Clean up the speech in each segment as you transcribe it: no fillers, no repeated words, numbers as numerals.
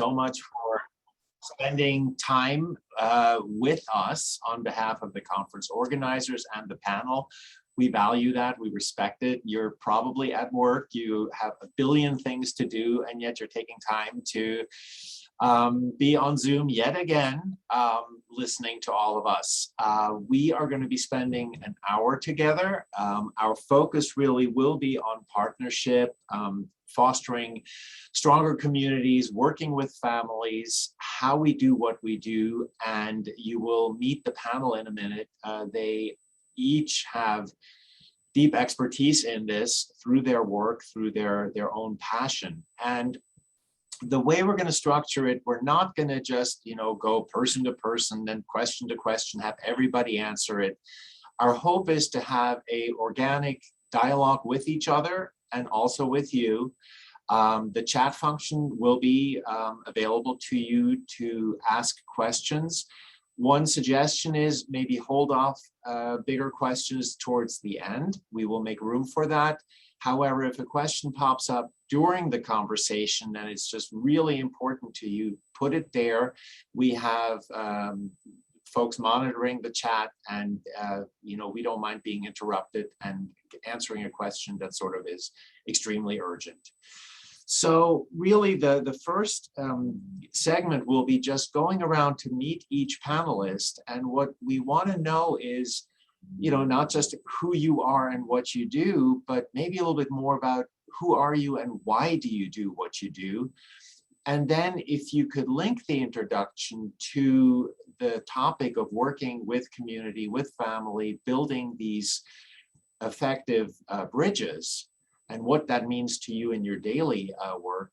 so much for spending time with us on behalf of the conference organizers and the panel. We value that, we respect it. You're probably at work, you have a billion things to do, and yet you're taking time to be on Zoom yet again, listening to all of us. We are going to be spending an hour together. Our focus really will be on partnership, fostering stronger communities, working with families, how we do what we do, and you will meet the panel in a minute. They each have deep expertise in this through their work, through their own passion. And the way we're going to structure it, we're not going to just, go person to person, then question to question, have everybody answer it. Our hope is to have a organic dialogue with each other and also with you. The chat function will be available to you to ask questions. One suggestion is maybe hold off bigger questions towards the end. We will make room for that. However, if a question pops up during the conversation and it's just really important to you, put it there. We have folks monitoring the chat, and we don't mind being interrupted and answering a question that sort of is extremely urgent. So really the first segment will be just going around to meet each panelist, and what we want to know is, not just who you are and what you do, but maybe a little bit more about who are you and why do you do what you do. And then if you could link the introduction to the topic of working with community, with family, building these effective bridges, and what that means to you in your daily work,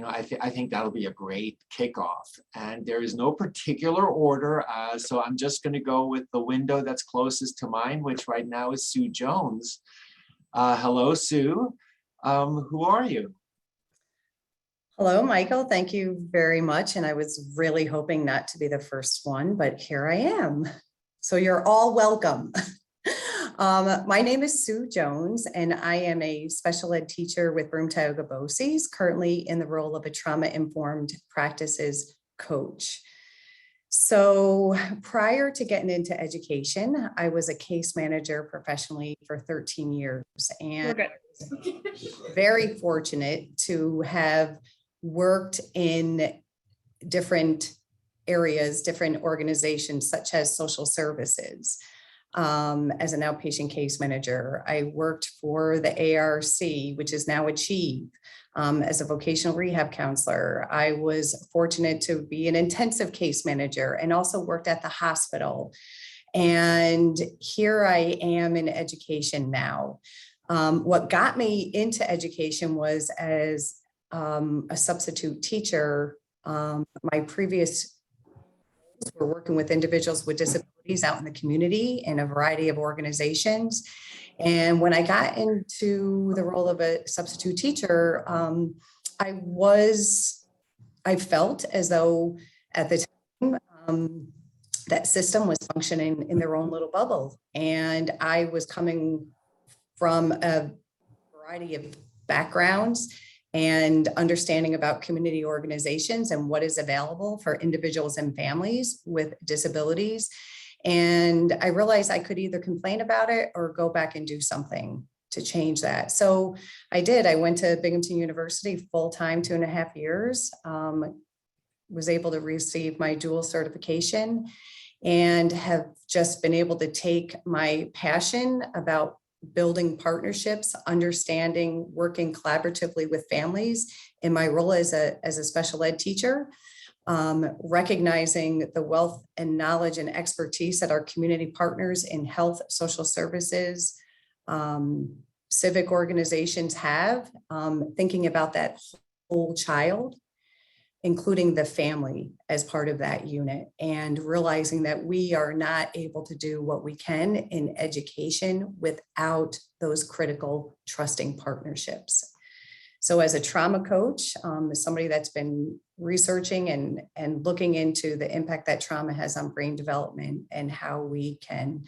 I think that'll be a great kickoff. And there is no particular order, so I'm just going to go with the window that's closest to mine, which right now is Sue Jones. Hello, Sue. Who are you? Hello, Michael. Thank you very much. And I was really hoping not to be the first one, but here I am. So you're all welcome. My name is Sue Jones, and I am a special ed teacher with Broome Tioga BOCES, currently in the role of a trauma-informed practices coach. So prior to getting into education, I was a case manager professionally for 13 years, and very fortunate to have worked in different areas, different organizations, such as social services. As an outpatient case manager, I worked for the ARC, which is now Achieve, as a vocational rehab counselor. I was fortunate to be an intensive case manager and also worked at the hospital. And here I am in education now. What got me into education was as a substitute teacher. My previous were working with individuals with disabilities out in the community in a variety of organizations. And when I got into the role of a substitute teacher, I felt as though at the time that system was functioning in their own little bubble. And I was coming from a variety of backgrounds and understanding about community organizations and what is available for individuals and families with disabilities. And I realized I could either complain about it or go back and do something to change that. So I did. I went to Binghamton University full-time, 2.5 years, was able to receive my dual certification, and have just been able to take my passion about building partnerships, understanding, working collaboratively with families in my role as a special ed teacher, recognizing the wealth and knowledge and expertise that our community partners in health, social services, civic organizations have, thinking about that whole child, including the family as part of that unit, and realizing that we are not able to do what we can in education without those critical trusting partnerships. So as a trauma coach, as somebody that's been researching and looking into the impact that trauma has on brain development and how we can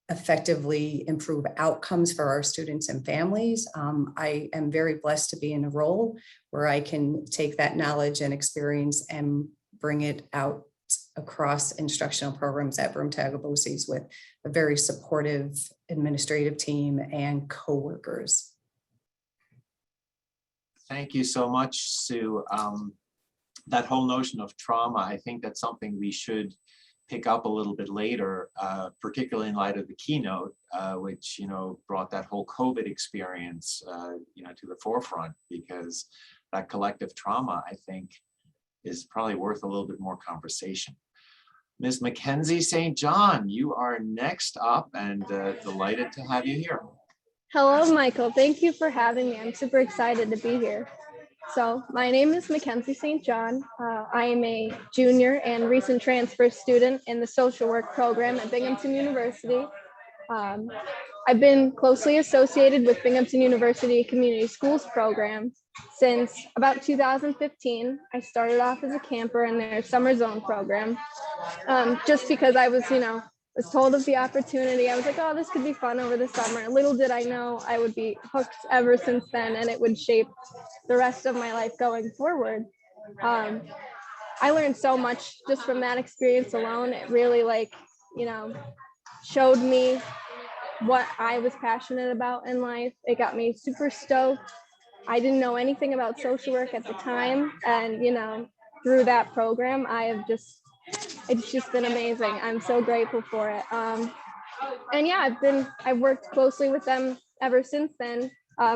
effectively improve outcomes for our students and families. I am very blessed to be in a role where I can take that knowledge and experience and bring it out across instructional programs at Broome-Tagoe BOCES with a very supportive administrative team and coworkers. Thank you so much, Sue. That whole notion of trauma, I think that's something we should pick up a little bit later, particularly in light of the keynote, which, brought that whole COVID experience, to the forefront, because that collective trauma, I think, is probably worth a little bit more conversation. Ms. Mackenzie St. John, you are next up, and delighted to have you here. Hello, Michael. Thank you for having me. I'm super excited to be here. So my name is Mackenzie St. John. I am a junior and recent transfer student in the social work program at Binghamton University. I've been closely associated with Binghamton University Community Schools program since about 2015. I started off as a camper in their summer zone program, just because I was, was told of the opportunity. I was like, oh, this could be fun over the summer. Little did I know I would be hooked ever since then, and it would shape the rest of my life going forward. I learned so much just from that experience alone. It really showed me what I was passionate about in life. It got me super stoked. I didn't know anything about social work at the time. And, through that program, it's just been amazing. I'm so grateful for it. And yeah, I've worked closely with them ever since then.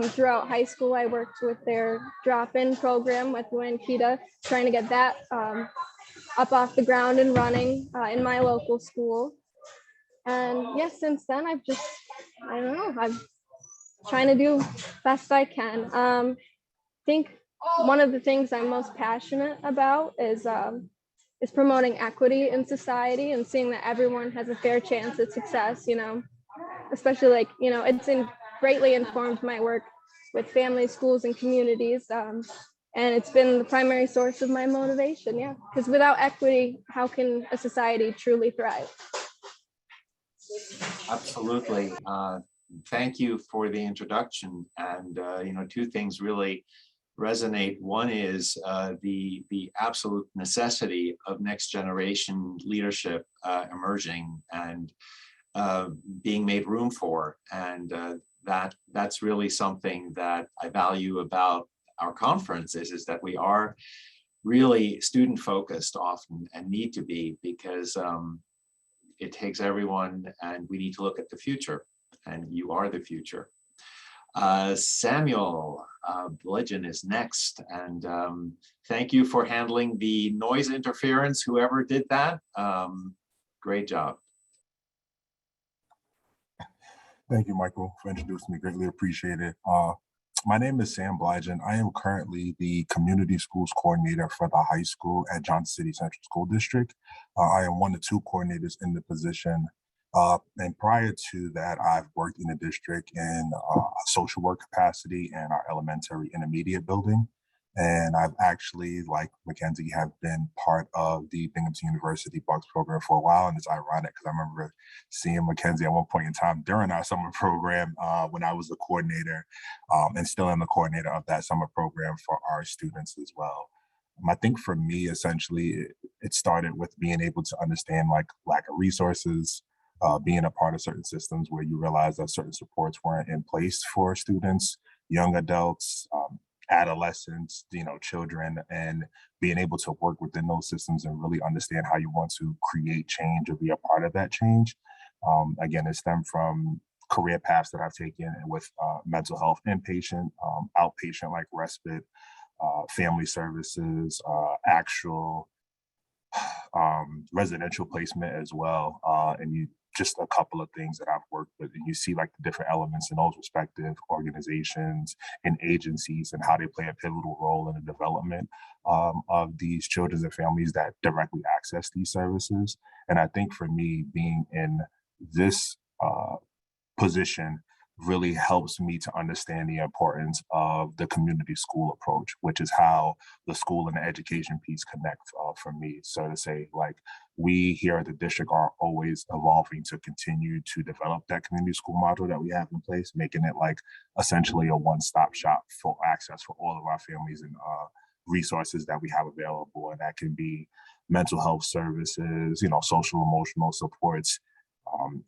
Throughout high school, I worked with their drop-in program with Kita, trying to get that up off the ground and running in my local school. And yes, since then, I'm trying to do best I can. I think one of the things I'm most passionate about is promoting equity in society and seeing that everyone has a fair chance at success, especially it's greatly informed my work with families, schools, and communities. And it's been the primary source of my motivation, because without equity, how can a society truly thrive? Absolutely. Thank you for the introduction. And, two things really resonate. One is the absolute necessity of next generation leadership emerging and being made room for. And that's really something that I value about our conference is that we are really student focused often and need to be, because it takes everyone, and we need to look at the future, and you are the future. Samuel Bligen is next, and thank you for handling the noise interference, whoever did that. Great job. Thank you, Michael, for introducing me. Greatly appreciate it. My name is Sam Bligen. I am currently the community schools coordinator for the high school at Johnson City Central School District. I am one of two coordinators in the position. And prior to that, I've worked in the district in a social work capacity in our elementary intermediate building. And I've actually, like Mackenzie, have been part of the Binghamton University Bucks program for a while. And it's ironic because I remember seeing Mackenzie at one point in time during our summer program when I was the coordinator and still am the coordinator of that summer program for our students as well. I think for me, essentially, it started with being able to understand lack of resources, being a part of certain systems where you realize that certain supports weren't in place for students, young adults, adolescents, children, and being able to work within those systems and really understand how you want to create change or be a part of that change. Again, it stemmed from career paths that I've taken with mental health inpatient, outpatient like respite, family services, actual residential placement as well. And just a couple of things that I've worked with, and you see the different elements in those respective organizations and agencies and how they play a pivotal role in the development of these children and families that directly access these services. And I think for me, being in this position, really helps me to understand the importance of the community school approach, which is how the school and the education piece connect for me. So to say, like, we here at the district are always evolving to continue to develop that community school model that we have in place, making it like essentially a one-stop shop for access for all of our families and resources that we have available. And that can be mental health services, social emotional supports.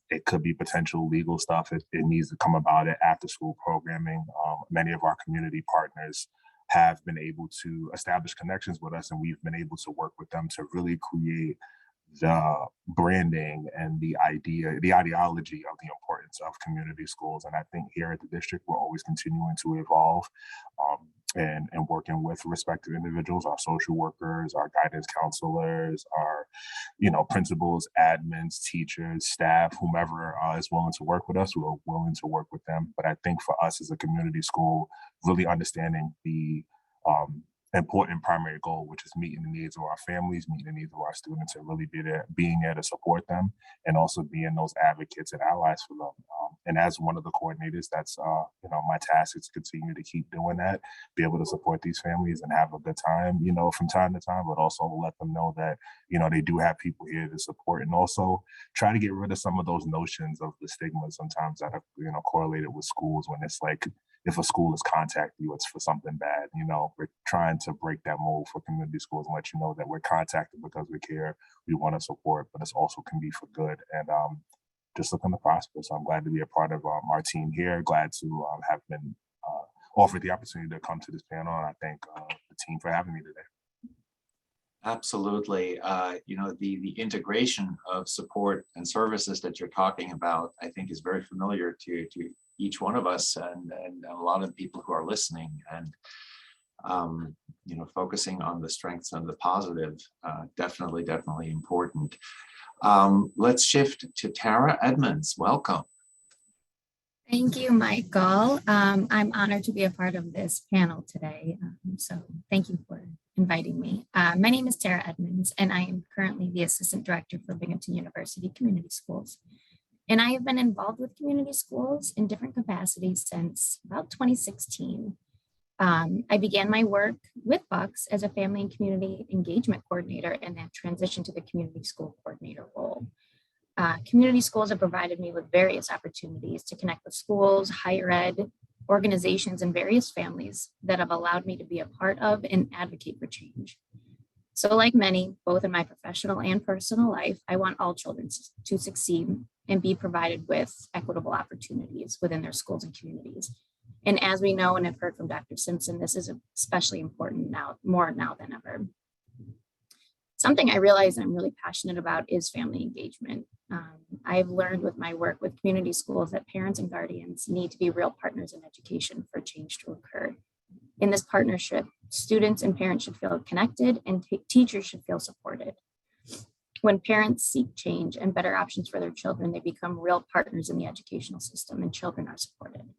It could be potential legal stuff if it needs to come about it, after school programming. Many of our community partners have been able to establish connections with us, and we've been able to work with them to really create the branding and the ideology of the importance of community schools. And I think here at the district, we're always continuing to evolve and working with respective individuals, our social workers, our guidance counselors, our, principals, admins, teachers, staff, whomever is willing to work with us, we're willing to work with them. But I think for us as a community school, really understanding the important primary goal, which is meeting the needs of our families, meeting the needs of our students, and really being there to support them, and also being those advocates and allies for them. And as one of the coordinators, that's my task is to continue to keep doing that, be able to support these families and have a good time, from time to time, but also let them know that they do have people here to support, and also try to get rid of some of those notions of the stigma sometimes that are correlated with schools, when it's like, if a school is contacting you, it's for something bad. We're trying to break that mold for community schools and let you know that we're contacted because we care, we want to support, but it's also can be for good, and just looking to prosper. So I'm glad to be a part of our team here. Glad to have been offered the opportunity to come to this panel, and I thank the team for having me today. Absolutely. The integration of support and services that you're talking about, I think, is very familiar to each one of us and a lot of the people who are listening, and focusing on the strengths and the positive, definitely important. Let's shift to Tara Edmunds. Welcome. Thank you, Michael. I'm honored to be a part of this panel today. So thank you for inviting me. My name is Tara Edmunds, and I am currently the Assistant Director for Binghamton University Community Schools. And I have been involved with community schools in different capacities since about 2016. I began my work with Bucks as a family and community engagement coordinator, and then transitioned to the community school coordinator role. Community schools have provided me with various opportunities to connect with schools, higher ed, organizations, and various families that have allowed me to be a part of and advocate for change. So like many, both in my professional and personal life, I want all children to succeed and be provided with equitable opportunities within their schools and communities. And as we know and have heard from Dr. Simpson, this is especially important now, more now than ever. Something I realize I'm really passionate about is family engagement. I've learned with my work with community schools that parents and guardians need to be real partners in education for change to occur. In this partnership, students and parents should feel connected, and teachers should feel supported. When parents seek change and better options for their children, they become real partners in the educational system, and children are supported.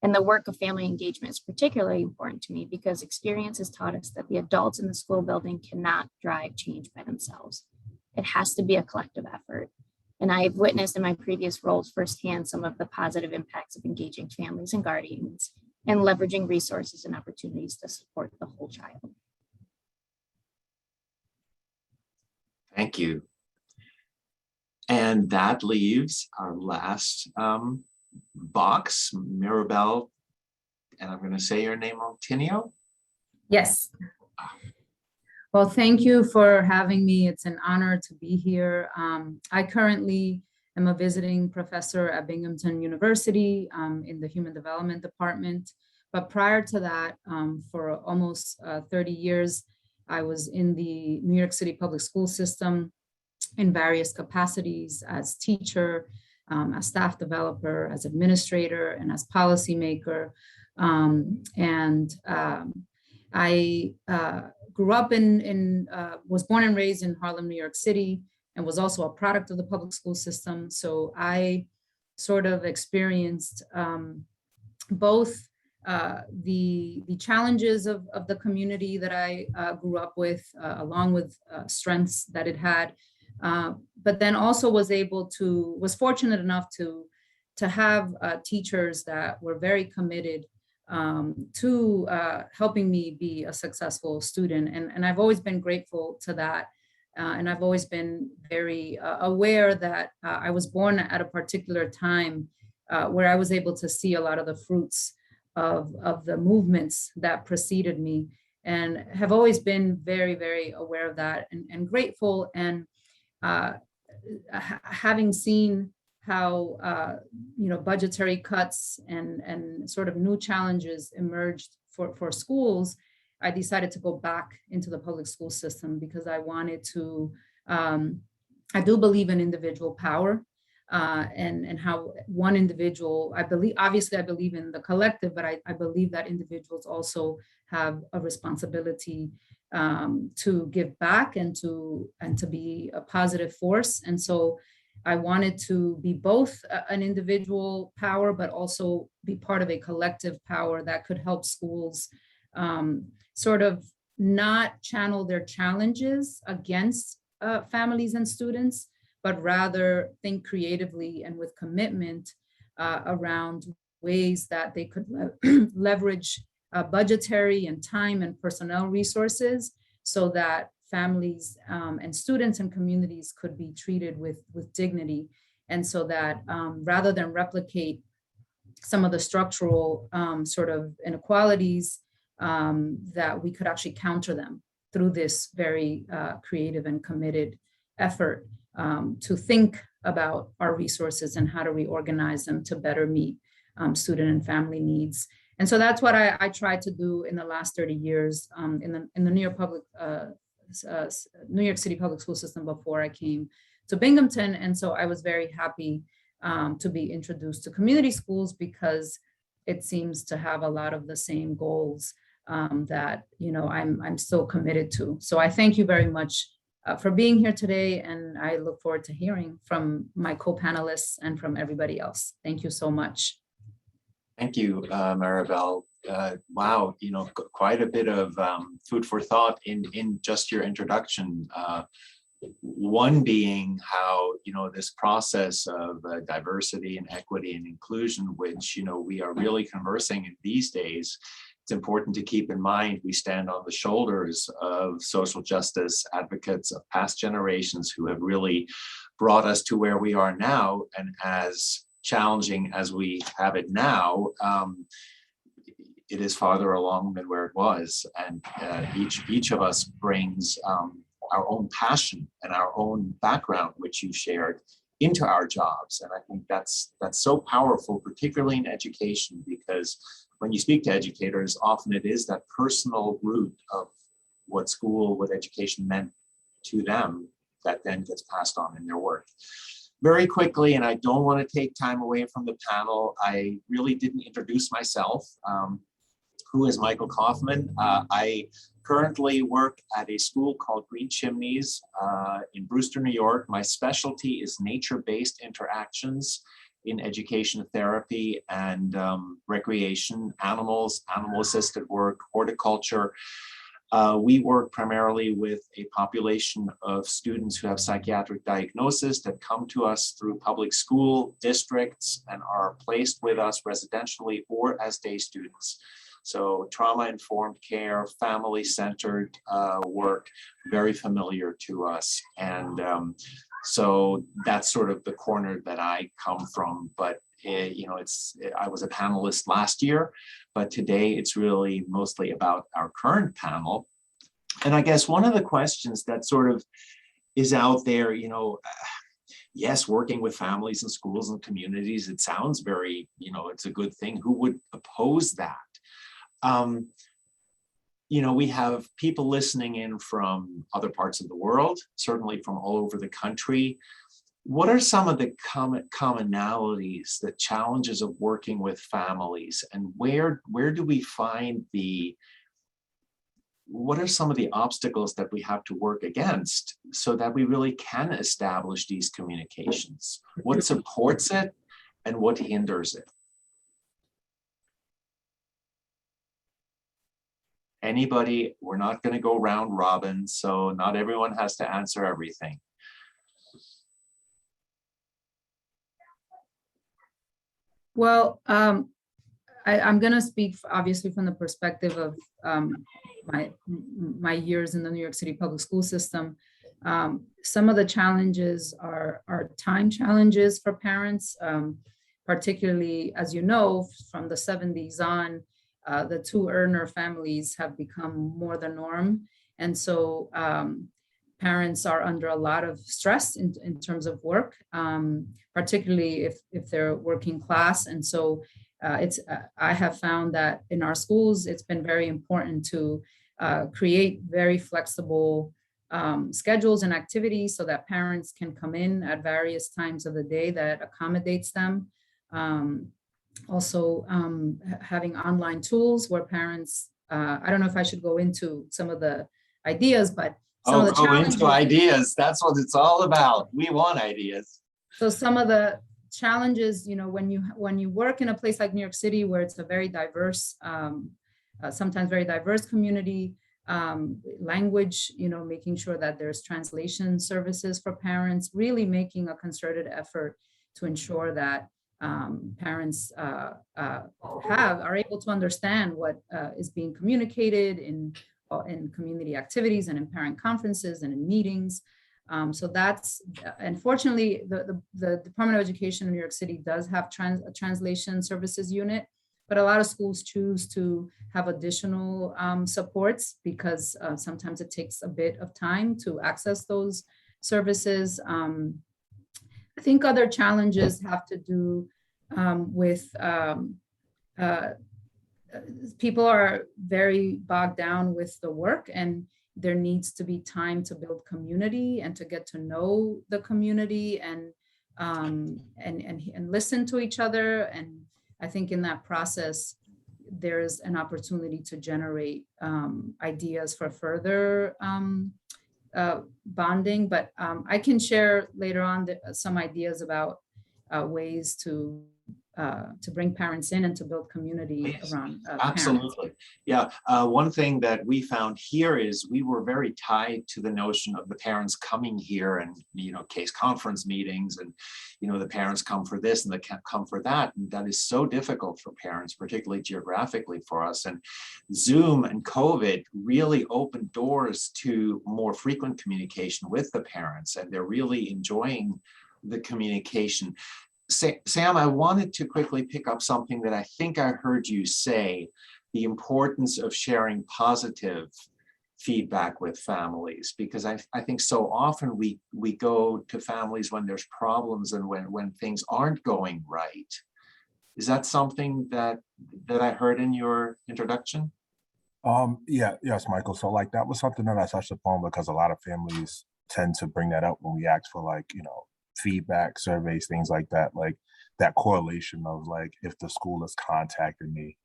And the work of family engagement is particularly important to me because experience has taught us that the adults in the school building cannot drive change by themselves. It has to be a collective effort. And I've witnessed in my previous roles firsthand some of the positive impacts of engaging families and guardians and leveraging resources and opportunities to support the whole child. Thank you. And that leaves our last box, Maribel, and I'm going to say your name wrong, Tineo? Yes. Well, thank you for having me. It's an honor to be here. I currently am a visiting professor at Binghamton University in the Human Development Department. But prior to that, for almost 30 years, I was in the New York City public school system in various capacities as teacher, as staff developer, as administrator, and as policymaker. I grew up was born and raised in Harlem, New York City, and was also a product of the public school system. So I sort of experienced both the challenges of the community that I grew up with, along with strengths that it had, but then also was fortunate enough to to have teachers that were very committed to helping me be a successful student. And I've always been grateful to that. And I've always been very aware that I was born at a particular time where I was able to see a lot of the fruits of the movements that preceded me, and have always been very, very aware of that and grateful. And having seen how budgetary cuts and sort of new challenges emerged for schools, I decided to go back into the public school system because I wanted to, I do believe in individual power and how one individual, I believe, obviously I believe in the collective, but I believe that individuals also have a responsibility to give back and to be a positive force. And so I wanted to be both an individual power, but also be part of a collective power that could help schools sort of not channel their challenges against families and students, but rather think creatively and with commitment around ways that they could leverage budgetary and time and personnel resources so that families and students and communities could be treated with dignity. And so that rather than replicate some of the structural sort of inequalities, that we could actually counter them through this very creative and committed effort to think about our resources and how do we organize them to better meet student and family needs. And so that's what I tried to do in the last 30 years in the New York City public school system before I came to Binghamton. And so I was very happy to be introduced to community schools because it seems to have a lot of the same goals that I'm still committed to. So I thank you very much for being here today, and I look forward to hearing from my co-panelists and from everybody else. Thank you so much. Thank you, Maribel. Wow, quite a bit of food for thought in just your introduction. One being how, this process of diversity and equity and inclusion, which, we are really conversing in these days. It's important to keep in mind we stand on the shoulders of social justice advocates of past generations who have really brought us to where we are now. And as challenging as we have it now, it is farther along than where it was. And each of us brings our own passion and our own background, which you shared, into our jobs. And I think that's so powerful, particularly in education, because when you speak to educators, often it is that personal root of what education meant to them that then gets passed on in their work. Very quickly, and I don't want to take time away from the panel, I really didn't introduce myself. Who is Michael Kaufmann? I currently work at a school called Green Chimneys in Brewster, New York. My specialty is nature-based interactions in education therapy and recreation, animals, animal-assisted work, horticulture. We work primarily with a population of students who have psychiatric diagnosis that come to us through public school districts and are placed with us residentially or as day students. So trauma-informed care, family-centered work, very familiar to us. And so that's sort of the corner that I come from. But I was a panelist last year, but today it's really mostly about our current panel. And I guess one of the questions that sort of is out there, yes, working with families and schools and communities, it sounds very, it's a good thing. Who would oppose that? We have people listening in from other parts of the world, certainly from all over the country. What are some of the commonalities, the challenges of working with families, and where do we find what are some of the obstacles that we have to work against so that we really can establish these communications? What supports it and what hinders it? Anybody? We're not going to go round robin, so not everyone has to answer everything. Well, I'm going to speak obviously from the perspective of my years in the New York City public school system. Some of the challenges are time challenges for parents, particularly, as you know, from the 70s on, the two earner families have become more the norm. And so parents are under a lot of stress in terms of work, particularly if they're working class. And so I have found that in our schools, it's been very important to create very flexible schedules and activities so that parents can come in at various times of the day that accommodates them. Also, having online tools where parents, I don't know if I should go into some of the ideas, but some of the challenges. Into ideas. That's what it's all about. We want ideas. So some of the challenges, when you work in a place like New York City, where it's a very diverse, sometimes very diverse community, language, making sure that there's translation services for parents, really making a concerted effort to ensure that parents are able to understand what is being communicated in community activities and in parent conferences and in meetings. So that's, unfortunately, the Department of Education in New York City does have a translation services unit, but a lot of schools choose to have additional supports because sometimes it takes a bit of time to access those services. I think other challenges have to do with people are very bogged down with the work, and there needs to be time to build community and to get to know the community and listen to each other. And I think in that process, there's an opportunity to generate ideas for further bonding. But I can share later on some ideas about ways to bring parents in and to build community around Absolutely. parents. Yeah. One thing that we found here is we were very tied to the notion of the parents coming here and, case conference meetings and, the parents come for this and they can't come for that. And that is so difficult for parents, particularly geographically for us. And Zoom and COVID really opened doors to more frequent communication with the parents, and they're really enjoying the communication. Sam, I wanted to quickly pick up something that I think I heard you say, the importance of sharing positive feedback with families, because I think so often we go to families when there's problems and when things aren't going right. Is that something that I heard in your introduction? Yes, Michael. So that was something that I touched upon because a lot of families tend to bring that up when we ask for feedback surveys, things like that, that correlation of if the school has contacted me,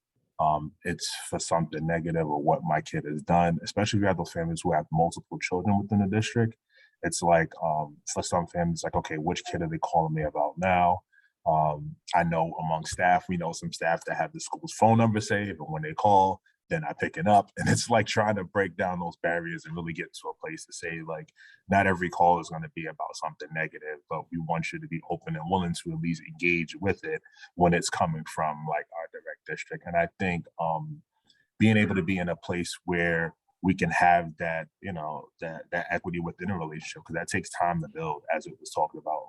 it's for something negative or what my kid has done, especially if you have those families who have multiple children within the district. It's for some families, okay, which kid are they calling me about now? I know among staff, we know some staff that have the school's phone number saved, and when they call, they're not picking up. And it's trying to break down those barriers and really get to a place to say, not every call is going to be about something negative, but we want you to be open and willing to at least engage with it when it's coming from our direct district. And I think being able to be in a place where we can have that, that equity within a relationship, because that takes time to build, as it was talked about,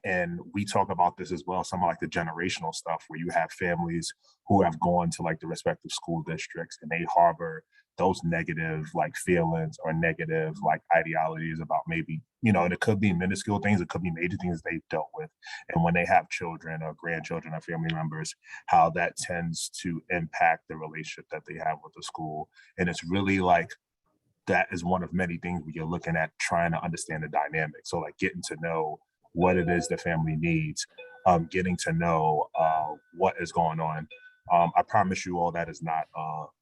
and we talk about this as well, some of the generational stuff where you have families who have gone to the respective school districts and they harbor those negative feelings or negative ideologies about maybe, and it could be minuscule things, it could be major things they've dealt with. And when they have children or grandchildren or family members, how that tends to impact the relationship that they have with the school. And it's really that is one of many things where you're looking at trying to understand the dynamic. So getting to know what it is the family needs, getting to know what is going on. I promise you all that is not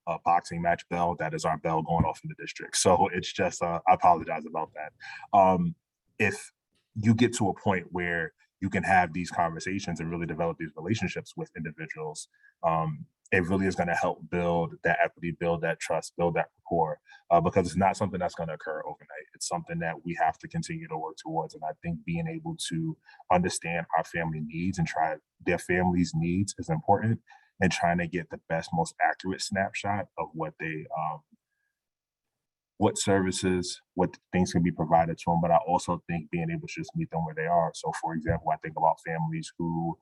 a boxing match bell. That is our bell going off in the district. So it's just, I apologize about that. If you get to a point where you can have these conversations and really develop these relationships with individuals, it really is going to help build that equity, build that trust, build that rapport, because it's not something that's going to occur overnight. It's something that we have to continue to work towards. And I think being able to understand our family needs and try their family's needs is important, and trying to get the best, most accurate snapshot of what they, what services, what things can be provided to them. But I also think being able to just meet them where they are. So for example, I think about families who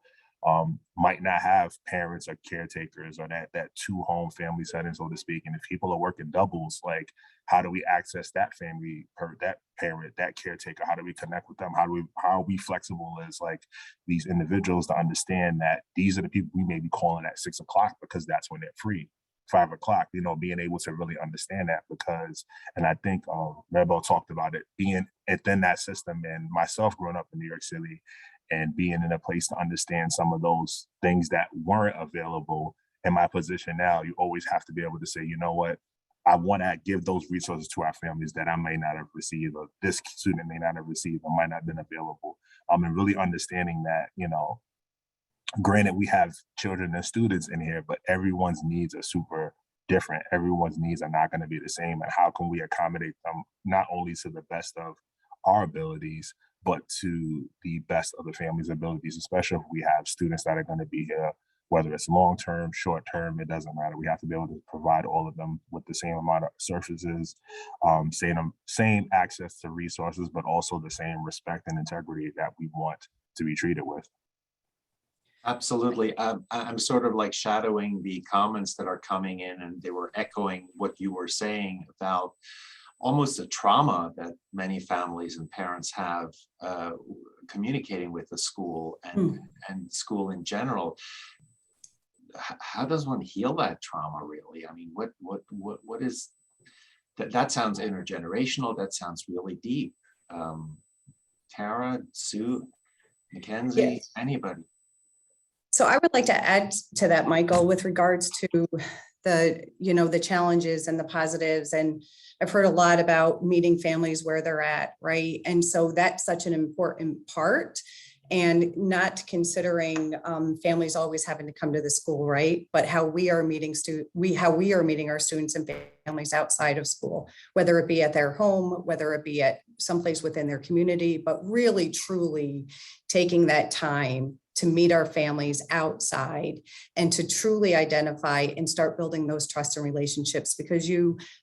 might not have parents or caretakers, or that two home family setting, so to speak. And if people are working doubles, like, how do we access that family, that parent, that caretaker? How do we connect with them? How are we flexible as like these individuals to understand that these are the people we may be calling at 6 o'clock because that's when they're free. 5 o'clock, being able to really understand that, because, and I think Maribel talked about it, being within that system, and myself growing up in New York City and being in a place to understand some of those things that weren't available in my position now, you always have to be able to say, you know what, I want to give those resources to our families that I may not have received, or this student may not have received, or might not have been available. And really understanding that, granted, we have children and students in here, but everyone's needs are super different. Everyone's needs are not going to be the same. And how can we accommodate them not only to the best of our abilities, but to the best of the family's abilities, especially if we have students that are going to be here, whether it's long-term, short-term, it doesn't matter. We have to be able to provide all of them with the same amount of services, same access to resources, but also the same respect and integrity that we want to be treated with. Absolutely. I'm sort of like shadowing the comments that are coming in, and they were echoing what you were saying about almost a trauma that many families and parents have communicating with the school and school in general. How does one heal that trauma, really? I mean, what is that? That sounds intergenerational. That sounds really deep. Tara, Sue, Mackenzie, Yes. Anybody? So I would like to add to that, Michael, with regards to the challenges and the positives. And I've heard a lot about meeting families where they're at, right? And so that's such an important part, and not considering families always having to come to the school, right? But how we are meeting our students and families outside of school, whether it be at their home, whether it be at someplace within their community, but really truly taking that time to meet our families outside and to truly identify and start building those trust and relationships. Because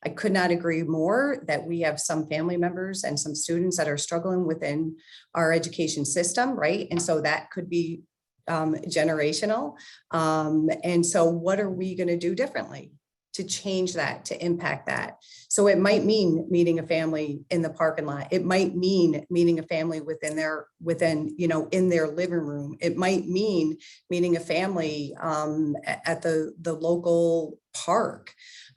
I could not agree more that we have some family members and some students that are struggling within our education system, right? And so that could be generational. And so what are we going to do differently to change that, to impact that? So it might mean meeting a family in the parking lot. It might mean meeting a family in their living room. It might mean meeting a family at the local park.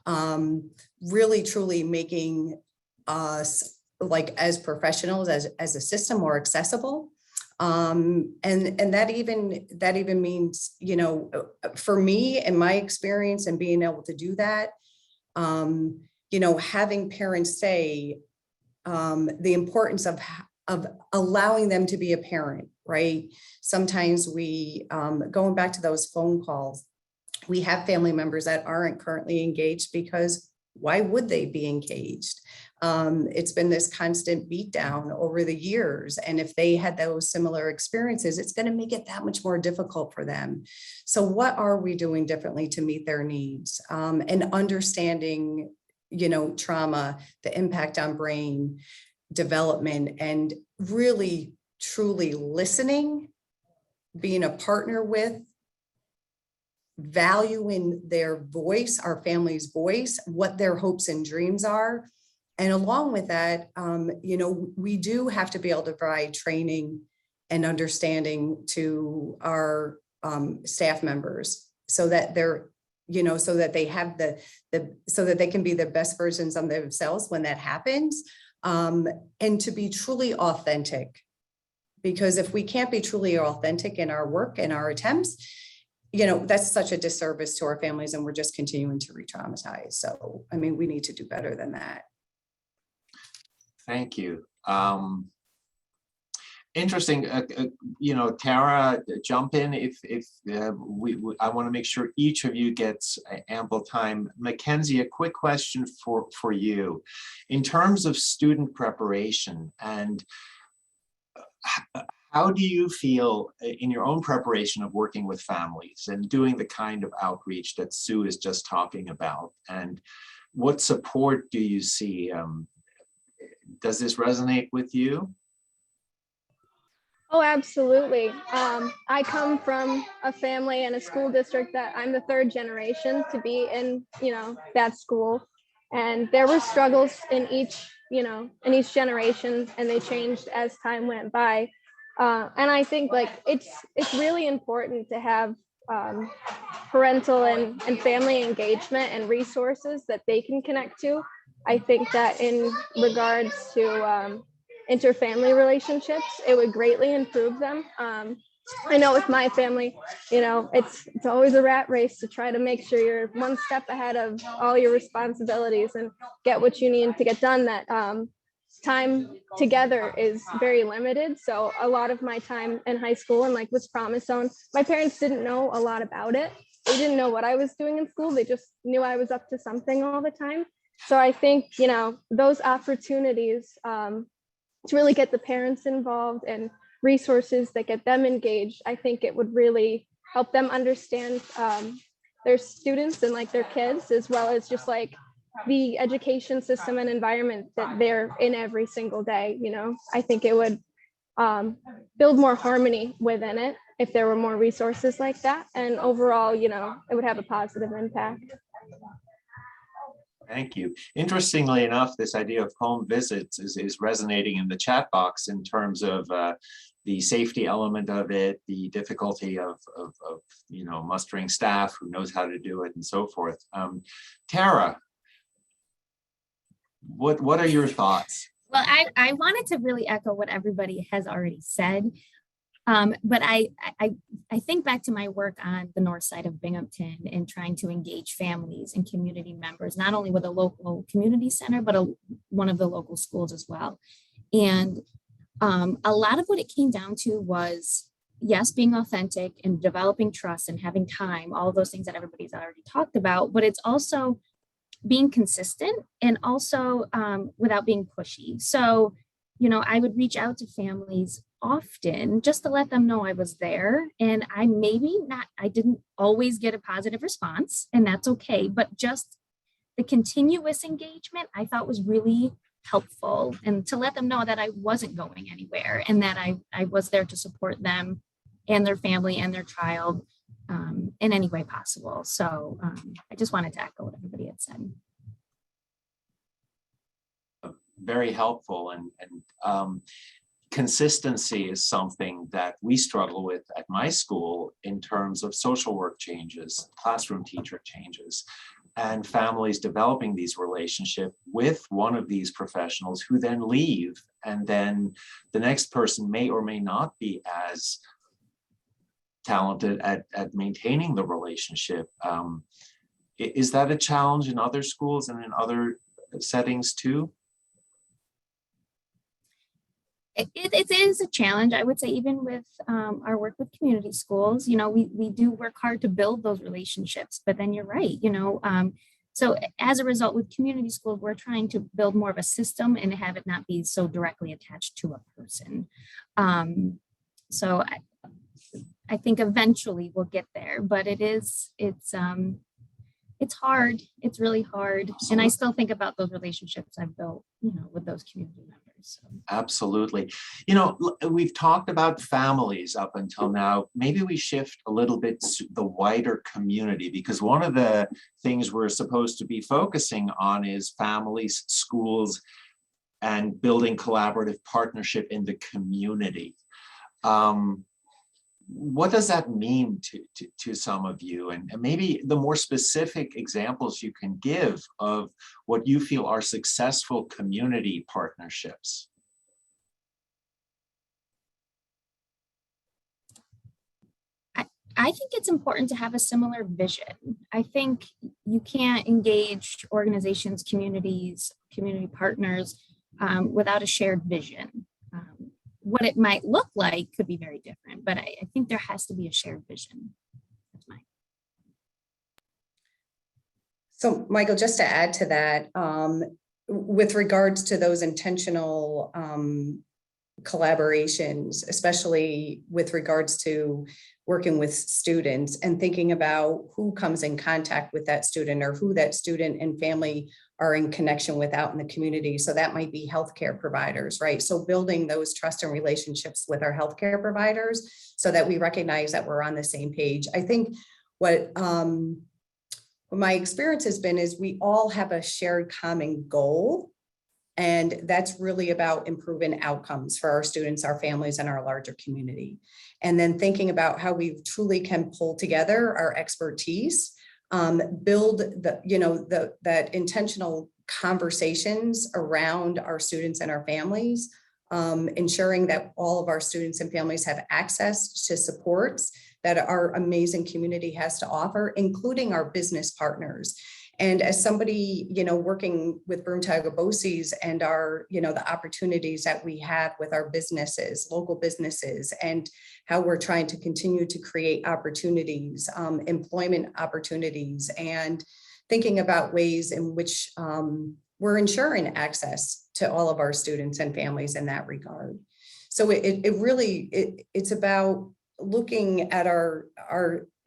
Really, truly making us, like, as professionals, as a system, more accessible. And that even means, for me and my experience and being able to do that, having parents say the importance of allowing them to be a parent, right? Sometimes we, going back to those phone calls, we have family members that aren't currently engaged because why would they be engaged? It's been this constant beat down over the years. And if they had those similar experiences, it's going to make it that much more difficult for them. So what are we doing differently to meet their needs? And understanding, trauma, the impact on brain development, and really, truly listening, being a partner with, valuing their voice, our family's voice, what their hopes and dreams are. And along with that, we do have to be able to provide training and understanding to our staff members so that they're, so that they have so that they can be the best versions of themselves when that happens, and to be truly authentic. Because if we can't be truly authentic in our work and our attempts, that's such a disservice to our families, and we're just continuing to re-traumatize. So, I mean, we need to do better than that. Thank you. Interesting. Tara, jump in if I want to make sure each of you gets ample time. Mackenzie, a quick question for you. In terms of student preparation, and how do you feel in your own preparation of working with families and doing the kind of outreach that Sue is just talking about? And what support do you see? Does this resonate with you? Oh, absolutely. I come from a family and a school district that I'm the third generation to be in, that school. And there were struggles in each generation, and they changed as time went by. And I think it's really important to have parental and family engagement and resources that they can connect to. I think that in regards to interfamily relationships, it would greatly improve them. I know with my family, it's always a rat race to try to make sure you're one step ahead of all your responsibilities and get what you need to get done. That time together is very limited. So a lot of my time in high school and with Promise Zone, my parents didn't know a lot about it. They didn't know what I was doing in school. They just knew I was up to something all the time. So I think, those opportunities to really get the parents involved and resources that get them engaged, I think it would really help them understand their students and their kids, as well as just the education system and environment that they're in every single day. I think it would build more harmony within it if there were more resources like that. And overall, it would have a positive impact. Thank you. Interestingly enough, this idea of home visits is resonating in the chat box in terms of the safety element of it, the difficulty of mustering staff who knows how to do it, and so forth. Tara, what are your thoughts? Well, I wanted to really echo what everybody has already said. But I think back to my work on the north side of Binghamton and trying to engage families and community members, not only with a local community center, but one of the local schools as well. And a lot of what it came down to was, yes, being authentic and developing trust and having time, all of those things that everybody's already talked about, but it's also being consistent and also without being pushy. So, I would reach out to families often just to let them know I was there, and I didn't always get a positive response, and that's okay, but just the continuous engagement I thought was really helpful, and to let them know that I wasn't going anywhere and that I was there to support them and their family and their child in any way possible. So I just wanted to echo what everybody had said. Very helpful, and consistency is something that we struggle with at my school in terms of social work changes, classroom teacher changes, and families developing these relationships with one of these professionals who then leave, and then the next person may or may not be as talented at maintaining the relationship. Is that a challenge in other schools and in other settings too? It is a challenge, I would say, even with our work with community schools. We do work hard to build those relationships, but then you're right, so as a result with community schools, we're trying to build more of a system and have it not be so directly attached to a person. So I think eventually we'll get there, but it's hard. It's really hard. And I still think about those relationships I've built, with those community members. So. Absolutely. We've talked about families up until now. Maybe we shift a little bit to the wider community, because one of the things we're supposed to be focusing on is families, schools, and building collaborative partnership in the community. What does that mean to some of you? And maybe the more specific examples you can give of what you feel are successful community partnerships. I think it's important to have a similar vision. I think you can't engage organizations, communities, community partners without a shared vision. what it might look like could be very different, but I think there has to be a shared vision. That's my. So Michael, just to add to that, with regards to those intentional collaborations, especially with regards to working with students and thinking about who comes in contact with that student or who that student and family are in connection with out in the community. So that might be healthcare providers, right? So building those trust and relationships with our healthcare providers so that we recognize that we're on the same page. I think what my experience has been is we all have a shared common goal. And that's really about improving outcomes for our students, our families, and our larger community. And then thinking about how we truly can pull together our expertise, build that intentional conversations around our students and our families, ensuring that all of our students and families have access to supports that our amazing community has to offer, including our business partners. And as somebody, working with Broome-Tioga BOCES and our, the opportunities that we have with our businesses, local businesses, and how we're trying to continue to create opportunities, employment opportunities, and thinking about ways in which we're ensuring access to all of our students and families in that regard. So it's about looking at our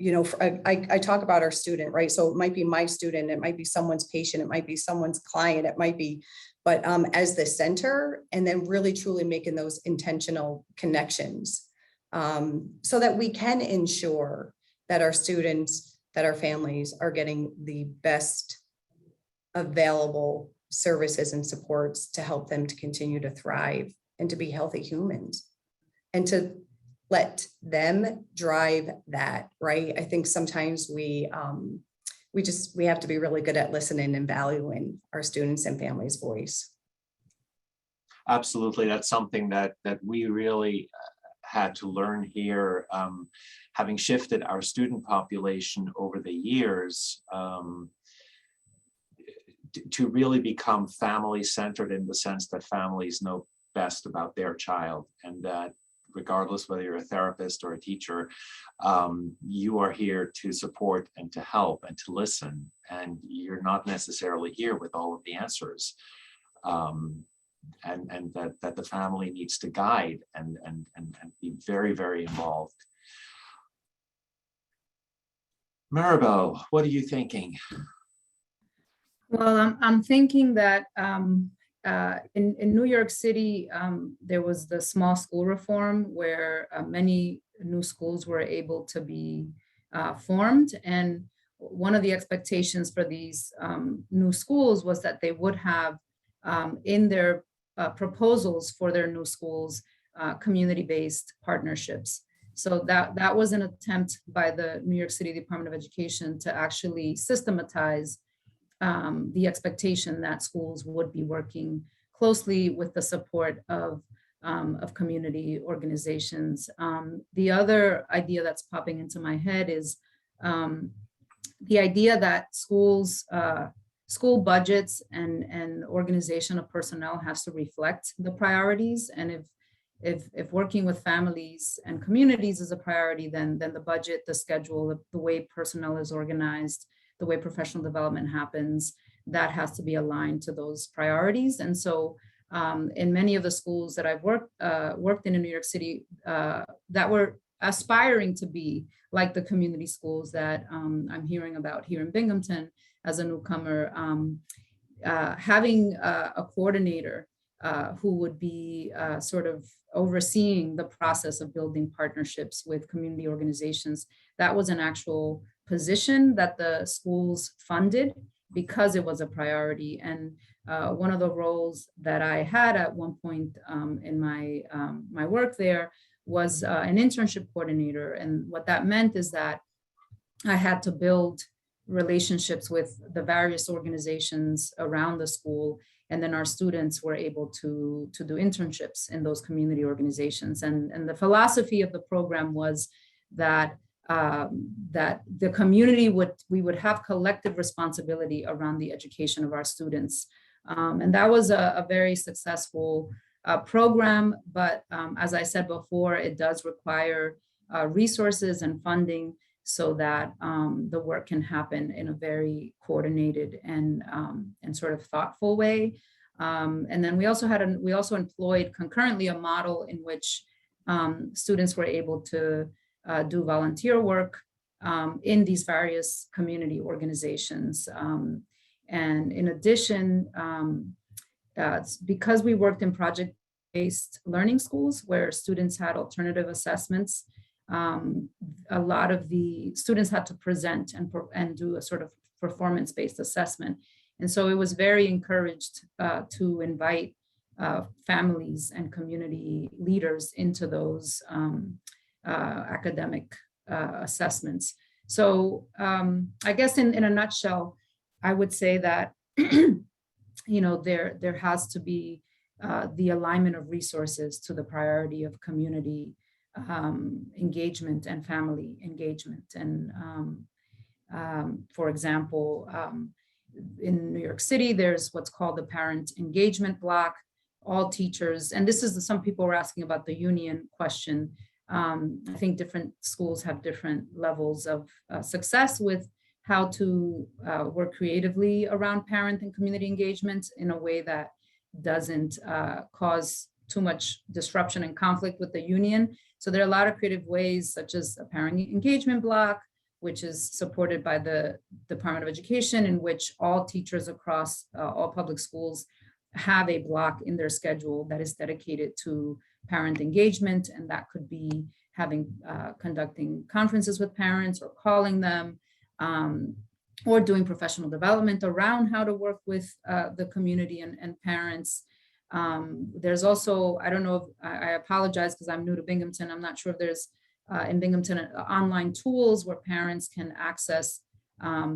I talk about our student, right? So it might be my student, it might be someone's patient, it might be someone's client, it might be, but as the center, and then really truly making those intentional connections so that we can ensure that our students, that our families are getting the best available services and supports to help them to continue to thrive and to be healthy humans and to let them drive that, right? I think sometimes we have to be really good at listening and valuing our students and families' voice. Absolutely, that's something that we really had to learn here, having shifted our student population over the years, to really become family-centered in the sense that families know best about their child, and that regardless whether you're a therapist or a teacher, you are here to support and to help and to listen, and you're not necessarily here with all of the answers, and that the family needs to guide and be very, very involved. Maribel, what are you thinking? Well, I'm thinking that in New York City, there was the small school reform where many new schools were able to be formed. And one of the expectations for these new schools was that they would have in their proposals for their new schools, community-based partnerships. So that was an attempt by the New York City Department of Education to actually systematize the expectation that schools would be working closely with the support of community organizations. The other idea that's popping into my head is the idea that schools, school budgets and organization of personnel has to reflect the priorities. And if working with families and communities is a priority, then the budget, the schedule, the way personnel is organized, the way professional development happens, that has to be aligned to those priorities. And so in many of the schools that I've worked in New York City that were aspiring to be like the community schools that I'm hearing about here in Binghamton as a newcomer, having a coordinator who would be sort of overseeing the process of building partnerships with community organizations. That was an actual position that the schools funded because it was a priority. And one of the roles that I had at one point in my work there was an internship coordinator. And what that meant is that I had to build relationships with the various organizations around the school. And then our students were able to do internships in those community organizations. And the philosophy of the program was that that the community we would have collective responsibility around the education of our students. And that was a very successful program, but as I said before, it does require resources and funding so that the work can happen in a very coordinated and sort of thoughtful way. And then we also employed concurrently a model in which students were able to do volunteer work in these various community organizations. And in addition, because we worked in project-based learning schools where students had alternative assessments, a lot of the students had to present and do a sort of performance-based assessment. And so it was very encouraged to invite families and community leaders into those academic assessments. So I guess in a nutshell, I would say that there has to be the alignment of resources to the priority of community engagement and family engagement. And for example, in New York City, there's what's called the parent engagement block. All teachers, and this is some people were asking about the union question. I think different schools have different levels of success with how to work creatively around parent and community engagement in a way that doesn't cause too much disruption and conflict with the union. So there are a lot of creative ways, such as a parent engagement block, which is supported by the Department of Education, in which all teachers across all public schools have a block in their schedule that is dedicated to parent engagement. And that could be conducting conferences with parents or calling them, or doing professional development around how to work with the community and parents. There's also, I don't know, I apologize because I'm new to Binghamton. I'm not sure if there's in Binghamton online tools where parents can access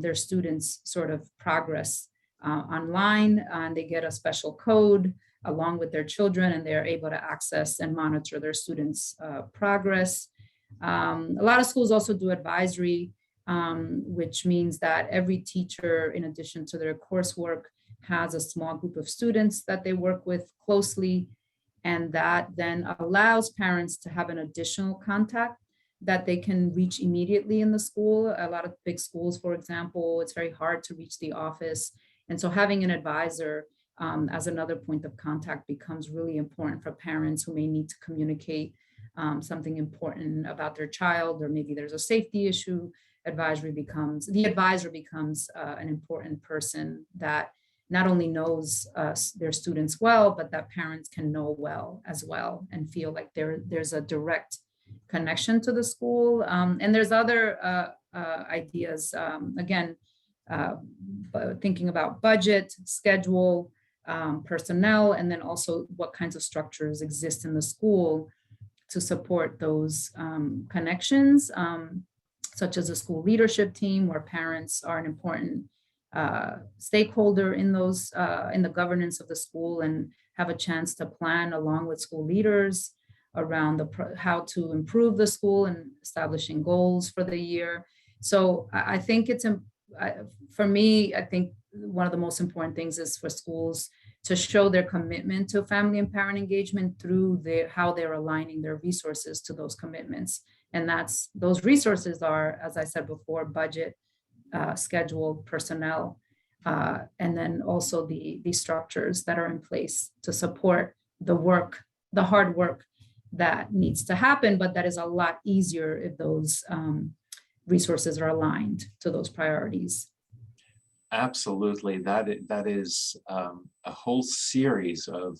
their students' sort of progress online, and they get a special code along with their children, and they're able to access and monitor their students' progress. A lot of schools also do advisory, which means that every teacher, in addition to their coursework, has a small group of students that they work with closely, and that then allows parents to have an additional contact that they can reach immediately in the school. A lot of big schools, for example, it's very hard to reach the office. And so having an advisor as another point of contact becomes really important for parents who may need to communicate something important about their child, or maybe there's a safety issue. The advisor becomes an important person that not only knows their students well, but that parents can know well as well and feel like there's a direct connection to the school. And there's other ideas, again, thinking about budget, schedule, personnel, and then also what kinds of structures exist in the school to support those connections, such as a school leadership team where parents are an important stakeholder in those in the governance of the school and have a chance to plan along with school leaders around how to improve the school and establishing goals for the year. So I think for me, I think one of the most important things is for schools to show their commitment to family and parent engagement through how they're aligning their resources to those commitments. And those resources are, as I said before, budget, schedule, personnel, and then also the structures that are in place to support the hard work that needs to happen, but that is a lot easier if those resources are aligned to those priorities. Absolutely. That is a whole series of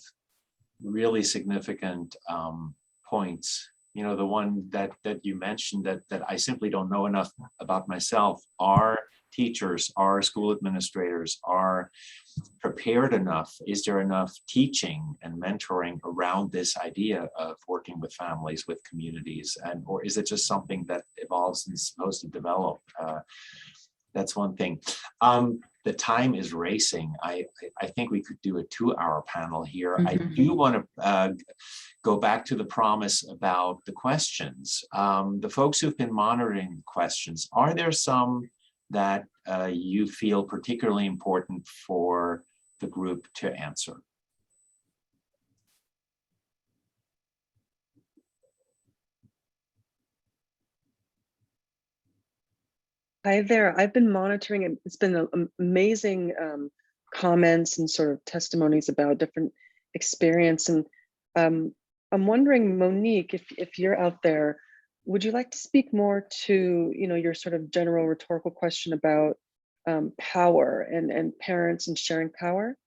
really significant points. You know, the one that you mentioned that I simply don't know enough about myself. Are teachers, are school administrators, are prepared enough? Is there enough teaching and mentoring around this idea of working with families, with communities, or is it just something that evolves and is supposed to develop? That's one thing. The time is racing. I think we could do a 2-hour panel here. I do want to go back to the promise about the questions. The folks who've been monitoring questions, are there some that you feel particularly important for the group to answer? Hi there. I've been monitoring it. It's been amazing comments and sort of testimonies about different experience. And I'm wondering, Monique, if you're out there, would you like to speak more to, your sort of general rhetorical question about power and parents and sharing power?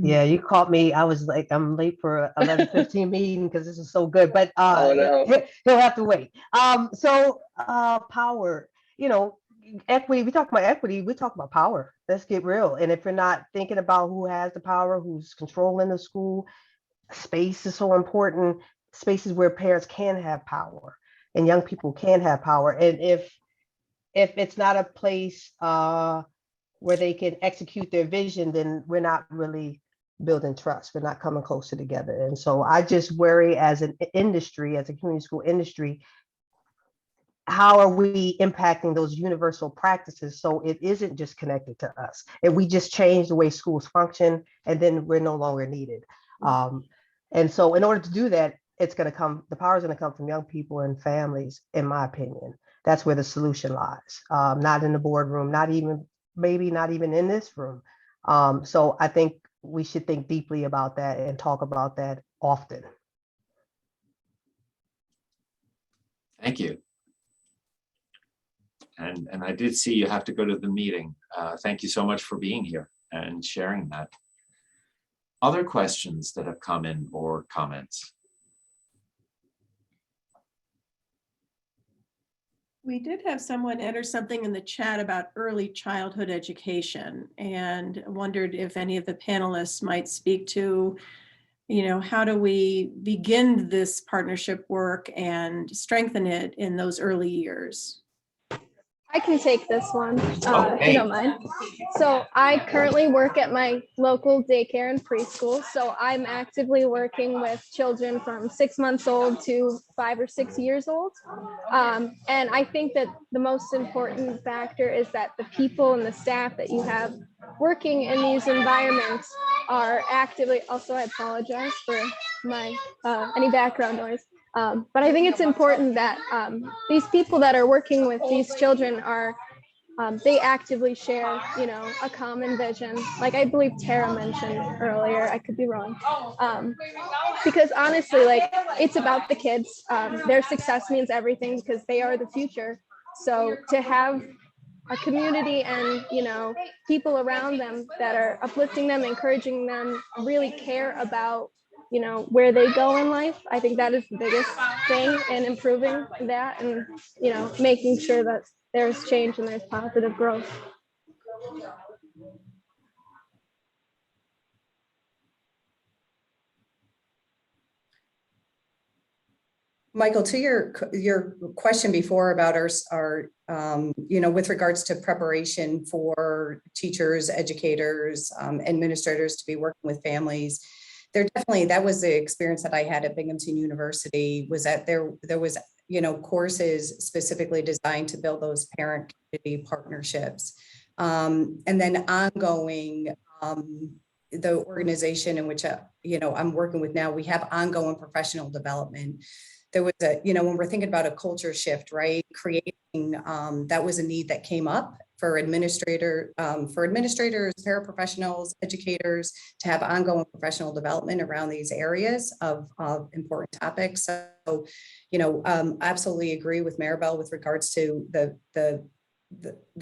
Yeah, you caught me. I was like, I'm late for 11:15 meeting because this is so good, but Oh, no. he'll have to wait. Power, equity, we talk about equity, we talk about power. Let's get real. And if you're not thinking about who has the power, who's controlling the school, space is so important. Spaces where parents can have power and young people can have power. And if it's not a place where they can execute their vision, then we're not really building trust. We're not coming closer together. And so I just worry as an industry, as a community school industry, how are we impacting those universal practices so it isn't just connected to us? If we just change the way schools function, and then we're no longer needed. And so in order to do that, the power is going to come from young people and families, in my opinion. That's where the solution lies, not in the boardroom, maybe not even in this room. So I think we should think deeply about that and talk about that often. Thank you. And I did see you have to go to the meeting. Thank you so much for being here and sharing that. Other questions that have come in or comments? We did have someone enter something in the chat about early childhood education and wondered if any of the panelists might speak to, how do we begin this partnership work and strengthen it in those early years? I can take this one, if Okay. you don't mind. So I currently work at my local daycare and preschool. So I'm actively working with children from 6 months old to 5 or 6 years old. And I think that the most important factor is that the people and the staff that you have working in these environments are actively, also I apologize for my any background noise. But I think it's important that these people that are working with these children are, they actively share, a common vision. Like I believe Tara mentioned earlier, I could be wrong. Because honestly, like it's about the kids. Their success means everything because they are the future. So to have a community and, people around them that are uplifting them, encouraging them, really care about where they go in life. I think that is the biggest thing in improving that and, making sure that there's change and there's positive growth. Michael, to your question before about our with regards to preparation for teachers, educators, administrators to be working with families, that was the experience that I had at Binghamton University, was that there was, courses specifically designed to build those parent community partnerships. And then ongoing, the organization in which, I'm working with now, we have ongoing professional development. There was when we're thinking about a culture shift, right? Creating, that was a need that came up for administrators, paraprofessionals, educators, to have ongoing professional development around these areas of important topics. So, absolutely agree with Maribel with regards to the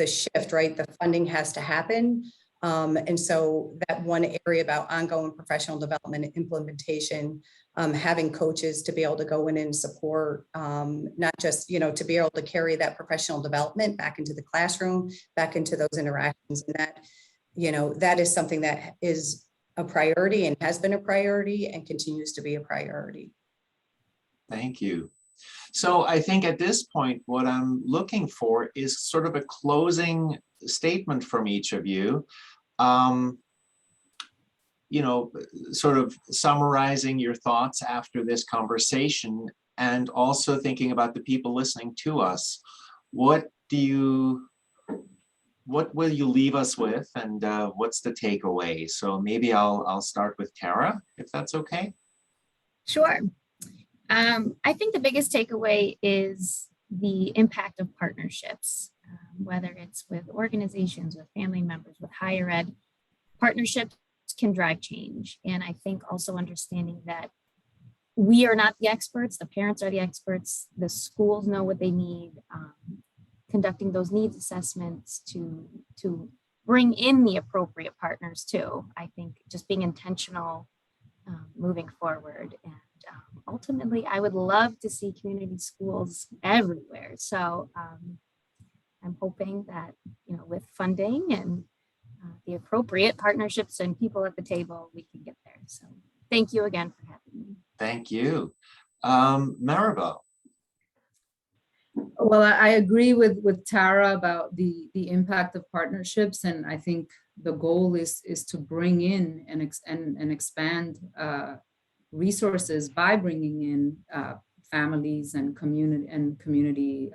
shift, right? The funding has to happen. And so that one area about ongoing professional development and implementation, having coaches to be able to go in and support, not just, to be able to carry that professional development back into the classroom, back into those interactions. And that, that is something that is a priority and has been a priority and continues to be a priority. Thank you. So I think at this point, what I'm looking for is sort of a closing statement from each of you. Sort of summarizing your thoughts after this conversation and also thinking about the people listening to us. What will you leave us with, and what's the takeaway? So maybe I'll start with Tara, if that's okay. Sure. I think the biggest takeaway is the impact of partnerships. whether it's with organizations, with family members, with higher ed. Partnerships can drive change. And I think also understanding that we are not the experts, the parents are the experts, the schools know what they need, conducting those needs assessments to bring in the appropriate partners too. I think just being intentional moving forward. And ultimately, I would love to see community schools everywhere. So I'm hoping that, with funding and the appropriate partnerships and people at the table, we can get there. So thank you again for having me. Thank you. Maribel. Well, I agree with Tara about the impact of partnerships, and I think the goal is to bring in and expand resources by bringing in families and community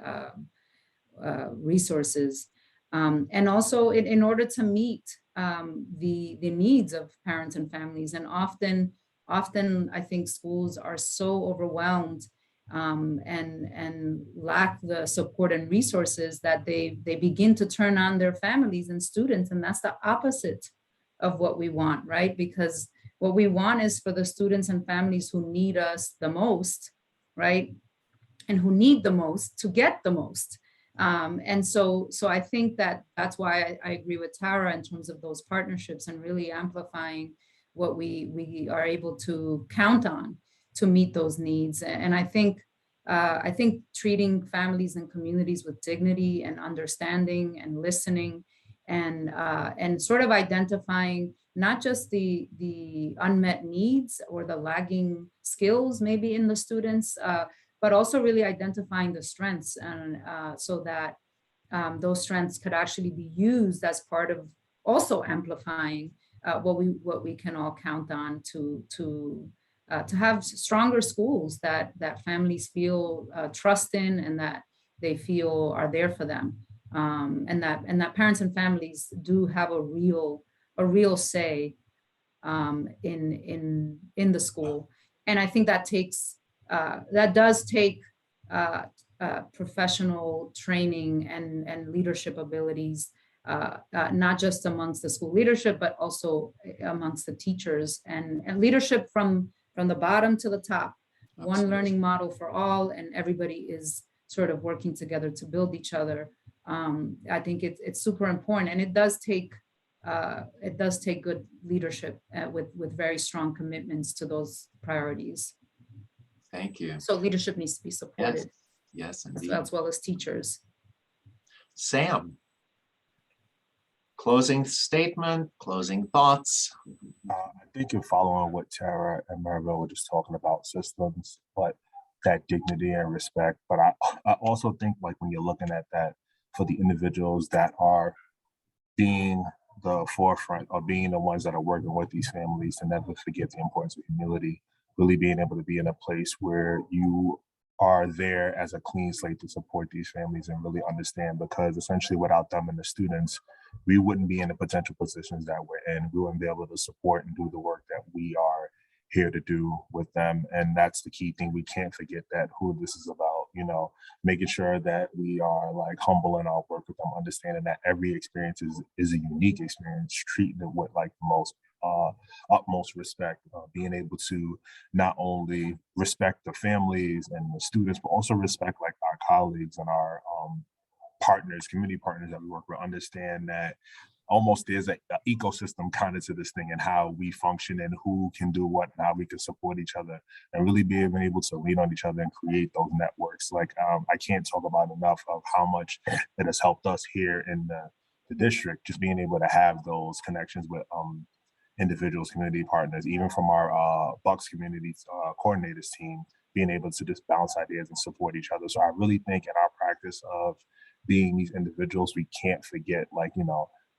resources, and also in order to meet the needs of parents and families. And often I think schools are so overwhelmed and lack the support and resources that they begin to turn on their families and students. And that's the opposite of what we want, right? Because what we want is for the students and families who need us the most, right? And who need the most to get the most. And so I think that's why I agree with Tara in terms of those partnerships and really amplifying what we are able to count on to meet those needs. And I think treating families and communities with dignity and understanding and listening and sort of identifying not just the unmet needs or the lagging skills maybe in the students, but also really identifying the strengths, and so that those strengths could actually be used as part of also amplifying what we can all count on to have stronger schools that families feel trust in and that they feel are there for them, and that parents and families do have a real say in the school. And I think that does take professional training and leadership abilities, not just amongst the school leadership, but also amongst the teachers, and leadership from the bottom to the top. Absolutely. One learning model for all, and everybody is sort of working together to build each other. I think it's super important, and it does take good leadership with very strong commitments to those priorities. Thank you. So leadership needs to be supported. Yes, indeed. As well as teachers. Sam, closing statement, closing thoughts. I think you're following what Tara and Maribel were just talking about, systems, but that dignity and respect. But I also think, like, when you're looking at that for the individuals that are being the forefront or being the ones that are working with these families, to never forget the importance of humility, really being able to be in a place where you are there as a clean slate to support these families and really understand, because essentially without them and the students, we wouldn't be in the potential positions that we're in. We wouldn't be able to support and do the work that we are here to do with them. And that's the key thing. We can't forget that who this is about, making sure that we are like humble in our work with them, understanding that every experience is a unique experience, treating it with like the most utmost respect, being able to not only respect the families and the students, but also respect like our colleagues and our partners, community partners that we work with, understand that almost there's an ecosystem kind of to this thing and how we function and who can do what and how we can support each other and really be able to lean on each other and create those networks. Like I can't talk about enough of how much it has helped us here in the district, just being able to have those connections with individuals, community partners, even from our Bucks community coordinators team, being able to just bounce ideas and support each other. So I really think in our practice of being these individuals, we can't forget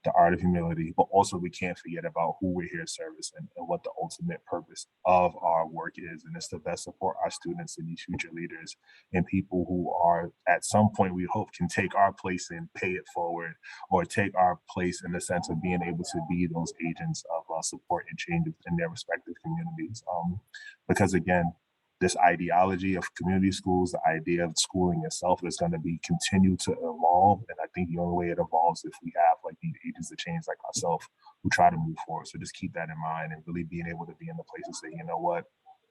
the art of humility, but also we can't forget about who we're here to service and what the ultimate purpose of our work is. And it's to best support our students and these future leaders and people who are at some point we hope can take our place and pay it forward, or take our place in the sense of being able to be those agents of support and change in their respective communities. Because again, this ideology of community schools, the idea of schooling itself is going to be continue to evolve. And I think the only way it evolves if we have like these agents of change like ourselves who try to move forward. So just keep that in mind and really being able to be in the place and say, you know what,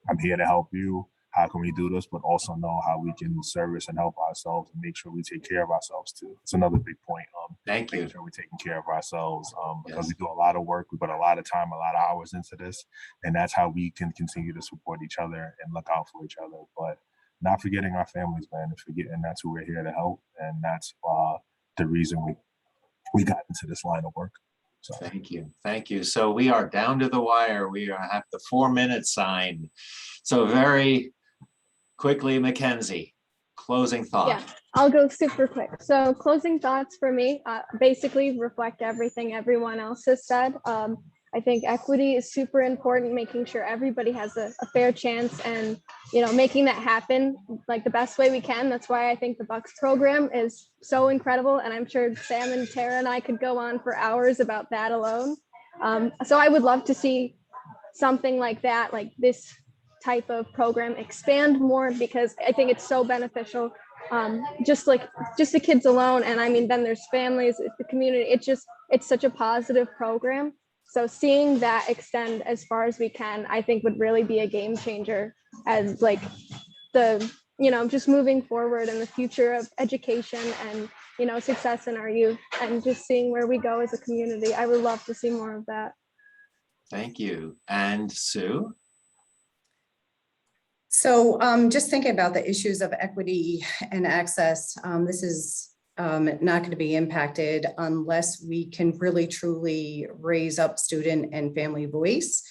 I'm here to help you. How can we do this? But also know how we can service and help ourselves and make sure we take care of ourselves too. It's another big point. Thank you. Making sure we're taking care of ourselves because Yes. we do a lot of work. We put a lot of time, a lot of hours into this. And that's how we can continue to support each other and look out for each other. But not forgetting our families, man, and forgetting that's who we're here to help. And that's the reason we got into this line of work. So. Thank you. Thank you. So we are down to the wire. We are at the 4-minute sign. So very quickly, Mackenzie, closing thought. Yeah, I'll go super quick. So closing thoughts for me basically reflect everything everyone else has said. I think equity is super important, making sure everybody has a fair chance and, making that happen like the best way we can. That's why I think the Bucks program is so incredible. And I'm sure Sam and Tara and I could go on for hours about that alone. So I would love to see something like that, like this type of program expand more, because I think it's so beneficial. Just the kids alone. And I mean, then there's families, the community, it's such a positive program. So seeing that extend as far as we can, I think would really be a game changer as like just moving forward in the future of education and, success in our youth and just seeing where we go as a community. I would love to see more of that. Thank you. And Sue? So just thinking about the issues of equity and access, this is not going to be impacted unless we can really truly raise up student and family voice,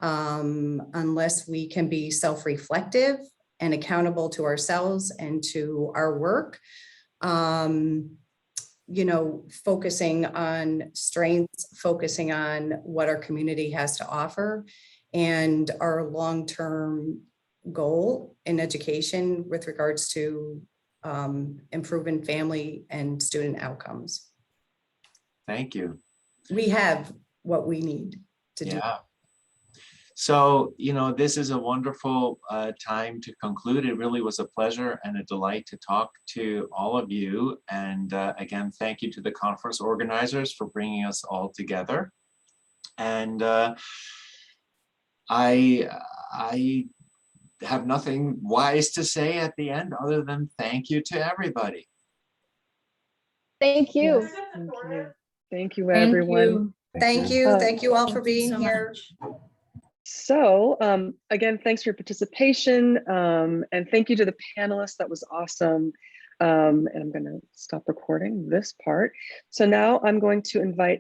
unless we can be self-reflective and accountable to ourselves and to our work, focusing on strengths, focusing on what our community has to offer, and our long-term goal in education with regards to improving family and student outcomes. Thank you. We have what we need to do. Yeah. So, this is a wonderful time to conclude. It really was a pleasure and a delight to talk to all of you. And again, thank you to the conference organizers for bringing us all together. And I have nothing wise to say at the end other than thank you to everybody. Thank you. Yes, thank you. Thank you, everyone. Thank you. Thank you all for Thank you being so here. much. So again, thanks for your participation and thank you to the panelists. That was awesome. And I'm going to stop recording this part. So now I'm going to invite